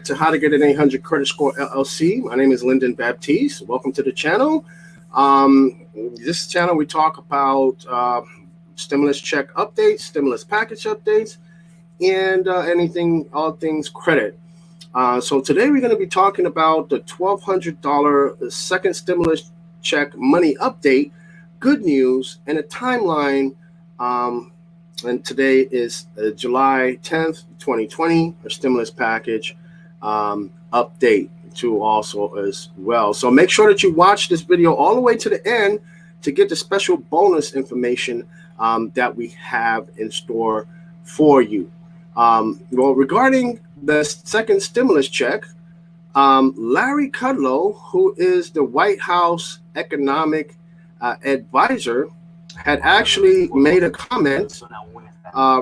to How to Get an 800 Credit Score LLC. My name is Lyndon Baptiste. Welcome to the channel. This channel we talk about stimulus check updates, stimulus package updates, and all things credit. So today we're going to be talking about the $1,200 second stimulus check money update, good news, and a timeline. And today is July 10th, 2020, a stimulus package update too also as well. So make sure that you watch this video all the way to the end to get the special bonus information that we have in store for you. Well, regarding the second stimulus check, Larry Kudlow, who is the White House economic advisor, had actually made a comment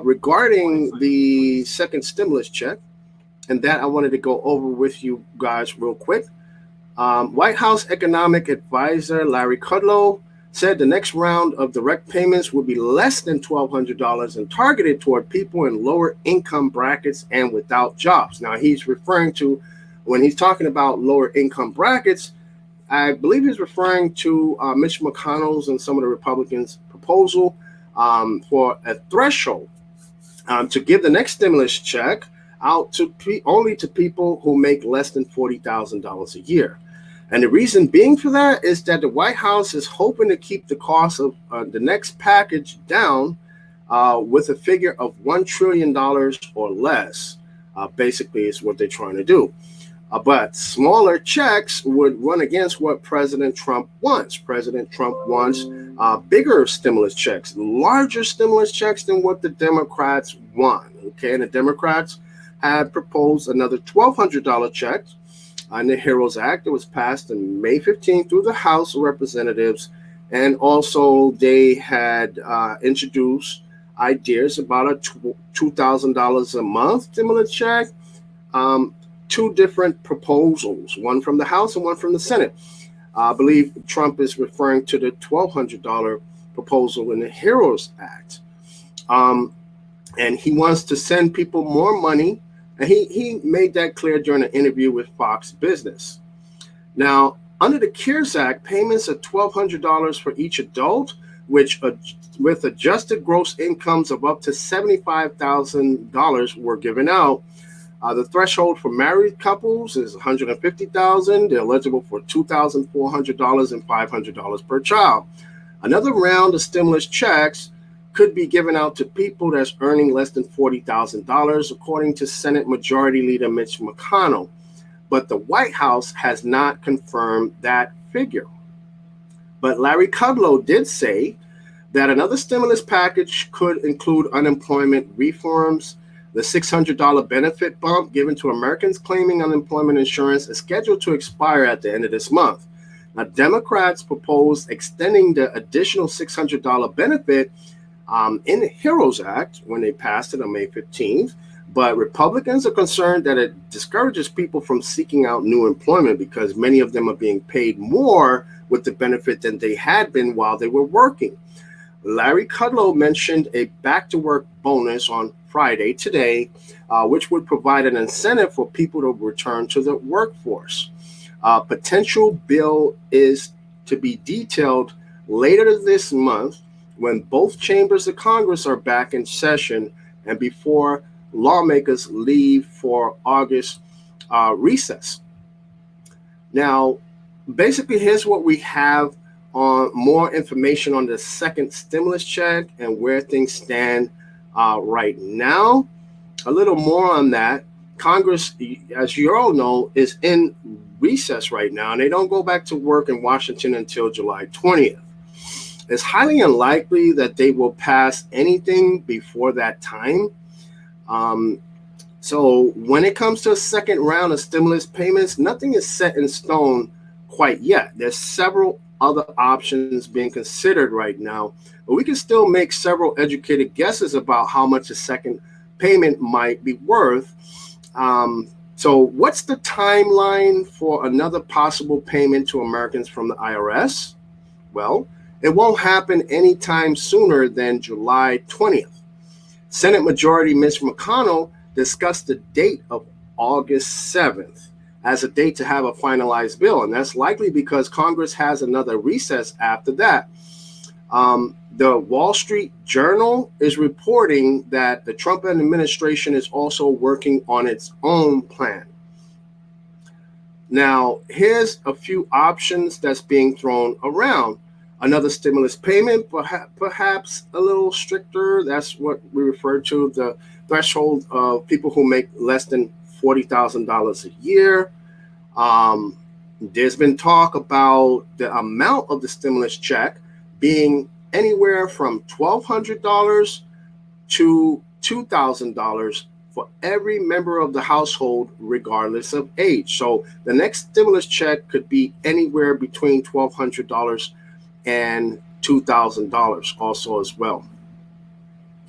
regarding the second stimulus check, and that I wanted to go over with you guys real quick. White House economic advisor Larry Kudlow said the next round of direct payments will be less than $1,200 and targeted toward people in lower income brackets and without jobs. Now, he's referring to, when he's talking about lower income brackets, I believe he's referring to Mitch McConnell's and some of the Republicans' proposal for a threshold to give the next stimulus check out to only to people who make less than $40,000 a year. And the reason being for that is that the White House is hoping to keep the cost of the next package down with a figure of $1 trillion or less. Basically, is what they're trying to do. But smaller checks would run against what President Trump wants. President Trump wants bigger stimulus checks, larger stimulus checks than what the Democrats want. Okay, and the Democrats had proposed another $1,200 check on the HEROES Act that was passed on May 15th through the House of Representatives. And also they had introduced ideas about a $2,000 a month stimulus check. Two different proposals, one from the House and one from the Senate. I believe Trump is referring to the $1,200 proposal in the HEROES Act. And he wants to send people more money. And he made that clear during an interview with Fox Business. Now, under the CARES Act, payments of $1,200 for each adult, which with adjusted gross incomes of up to $75,000 were given out. The threshold for married couples is $150,000. They're eligible for $2,400 and $500 per child. Another round of stimulus checks could be given out to people that's earning less than $40,000, according to Senate Majority Leader Mitch McConnell. But the White House has not confirmed that figure. But Larry Kudlow did say that another stimulus package could include unemployment reforms. The $600 benefit bump given to Americans claiming unemployment insurance is scheduled to expire at the end of this month. Now, Democrats proposed extending the additional $600 benefit in the HEROES Act when they passed it on May 15th. But Republicans are concerned that it discourages people from seeking out new employment because many of them are being paid more with the benefit than they had been while they were working. Larry Kudlow mentioned a back-to-work bonus on Friday today, which would provide an incentive for people to return to the workforce. Potential bill is to be detailed later this month when both chambers of Congress are back in session and before lawmakers leave for August recess. Now, basically, here's what we have on more information on the second stimulus check and where things stand right now. A little more on that. Congress, as you all know, is in recess right now, and they don't go back to work in Washington until July 20th. It's highly unlikely that they will pass anything before that time. So when it comes to a second round of stimulus payments, nothing is set in stone quite yet. There's several other options being considered right now, but we can still make several educated guesses about how much a second payment might be worth. So what's the timeline for another possible payment to Americans from the IRS? Well, it won't happen anytime sooner than July 20th. Senate Majority Mitch McConnell discussed the date of August 7th as a date to have a finalized bill. And that's likely because Congress has another recess after that. The Wall Street Journal is reporting that the Trump administration is also working on its own plan. Now, here's a few options that's being thrown around. Another stimulus payment, perhaps a little stricter. That's what we refer to the threshold of people who make less than $40,000 a year. There's been talk about the amount of the stimulus check being anywhere from $1,200 to $2,000 for every member of the household, regardless of age. So the next stimulus check could be anywhere between $1,200 and $2,000 also as well.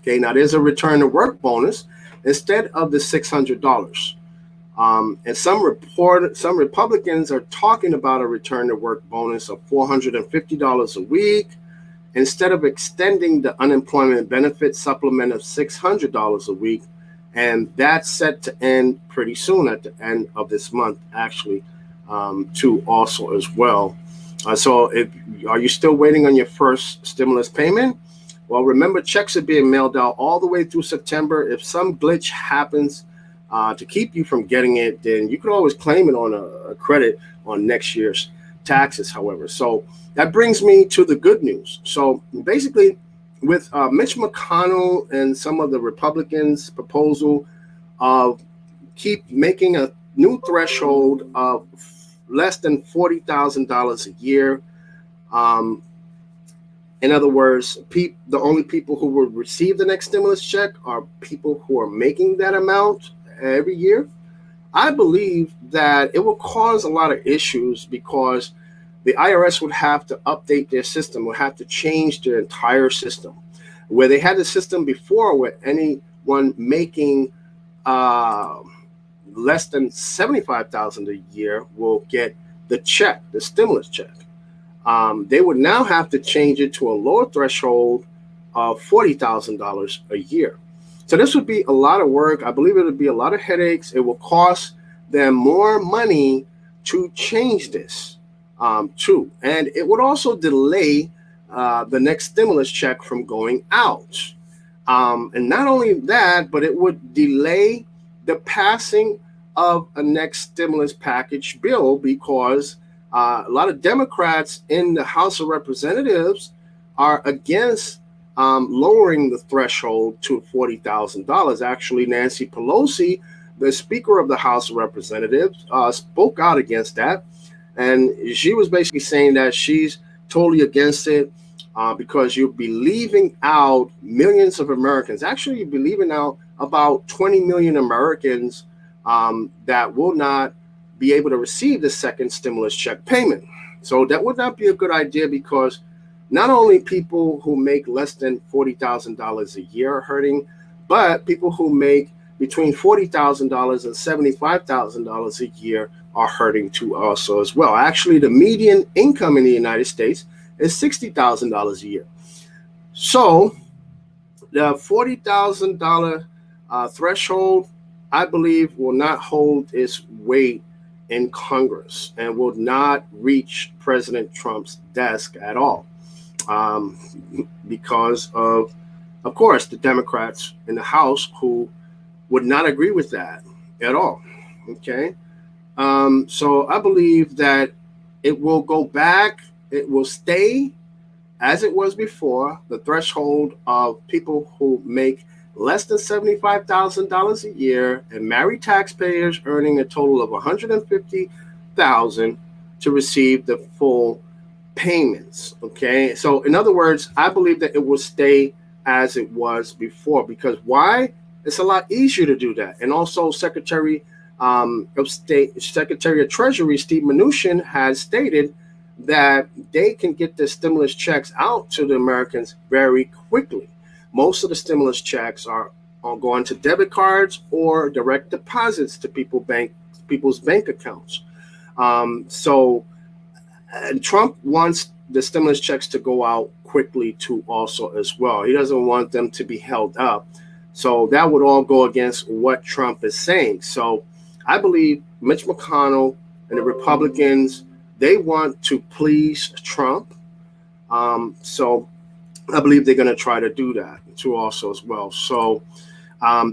Okay, now there's a return to work bonus instead of the $600. And some Republicans are talking about a return to work bonus of $450 a week instead of extending the unemployment benefit supplement of $600 a week. And that's set to end pretty soon at the end of this month, actually, too, also as well. So are you still waiting on your first stimulus payment? Well, remember, checks are being mailed out all the way through September. If some glitch happens to keep you from getting it, then you could always claim it on a credit on next year's taxes, however. So that brings me to the good news. So basically, with Mitch McConnell and some of the Republicans' proposal of keep making a new threshold of less than $40,000 a year. In other words, the only people who will receive the next stimulus check are people who are making that amount every year. I believe that it will cause a lot of issues because the IRS would have to update their system, would have to change their entire system. Where they had the system before where anyone making less than $75,000 a year will get the check, the stimulus check. They would now have to change it to a lower threshold of $40,000 a year. So this would be a lot of work. I believe it would be a lot of headaches. It will cost them more money to change this too. And it would also delay the next stimulus check from going out. And not only that, but it would delay the passing of a next stimulus package bill because a lot of Democrats in the House of Representatives are against lowering the threshold to $40,000. Actually, Nancy Pelosi, the Speaker of the House of Representatives, spoke out against that. And she was basically saying that she's totally against it because you'll be leaving out millions of Americans. Actually, you'll be leaving out about 20 million Americans that will not be able to receive the second stimulus check payment. So that would not be a good idea because not only people who make less than $40,000 a year are hurting, but people who make between $40,000 and $75,000 a year are hurting too also as well. Actually, the median income in the United States is $60,000 a year. So the $40,000 threshold, I believe, will not hold its weight in Congress and will not reach President Trump's desk at all because of course, the Democrats in the House who would not agree with that at all. Okay. So I believe that it will go back. It will stay as it was before, the threshold of people who make less than $75,000 a year and married taxpayers earning a total of $150,000 to receive the full payments. Okay. So in other words, I believe that it will stay as it was before because why? It's a lot easier to do that. And also Secretary of Treasury, Steve Mnuchin, has stated that they can get the stimulus checks out to the Americans very quickly. Most of the stimulus checks are going to debit cards or direct deposits to people's bank accounts. So Trump wants the stimulus checks to go out quickly too also as well. He doesn't want them to be held up. So that would all go against what Trump is saying. So I believe Mitch McConnell and the Republicans, they want to please Trump. So I believe they're going to try to do that too also as well. So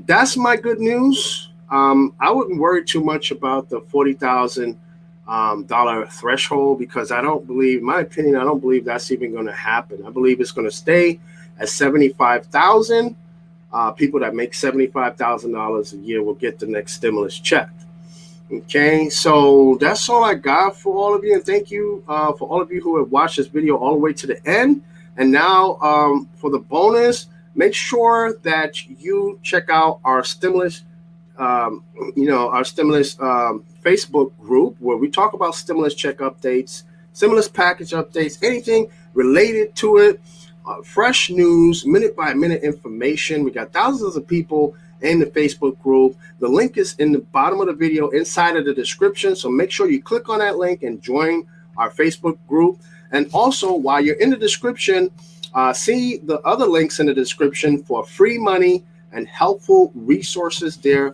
that's my good news. I wouldn't worry too much about the $40,000 threshold, because I don't believe, in my opinion, I don't believe that's even going to happen. I believe it's going to stay at 75,000. People that make $75,000 a year will get the next stimulus check. Okay, so that's all I got for all of you, and thank you for all of you who have watched this video all the way to the end. And now for the bonus, make sure that you check out our stimulus, our stimulus Facebook group, where we talk about stimulus check updates, stimulus package updates, anything related to it, fresh news, minute by minute information. We got thousands of people in the Facebook group. The link is in the bottom of the video inside of the description. So make sure you click on that link and join our Facebook group. And also, while you're in the description, see the other links in the description for free money and helpful resources there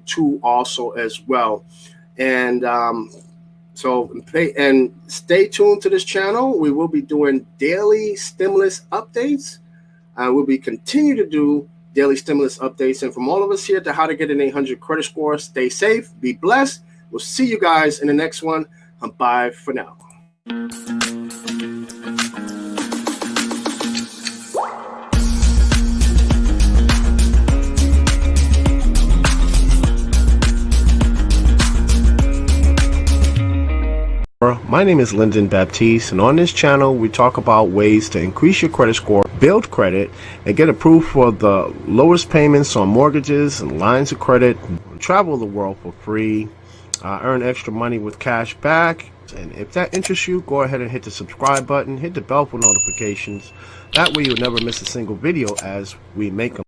too also as well. And and stay tuned to this channel. We will be doing daily stimulus updates. We'll be continue to do daily stimulus updates. And from all of us here to How to Get an 800 Credit Score, stay safe, be blessed. We'll see you guys in the next one. Bye for now. My name is Lyndon Baptiste, and on this channel we talk about ways to increase your credit score, build credit, and get approved for the lowest payments on mortgages and lines of credit, travel the world for free, earn extra money with cash back. And if that interests you, go ahead and hit the subscribe button, hit the bell for notifications. That way you'll never miss a single video as we make them.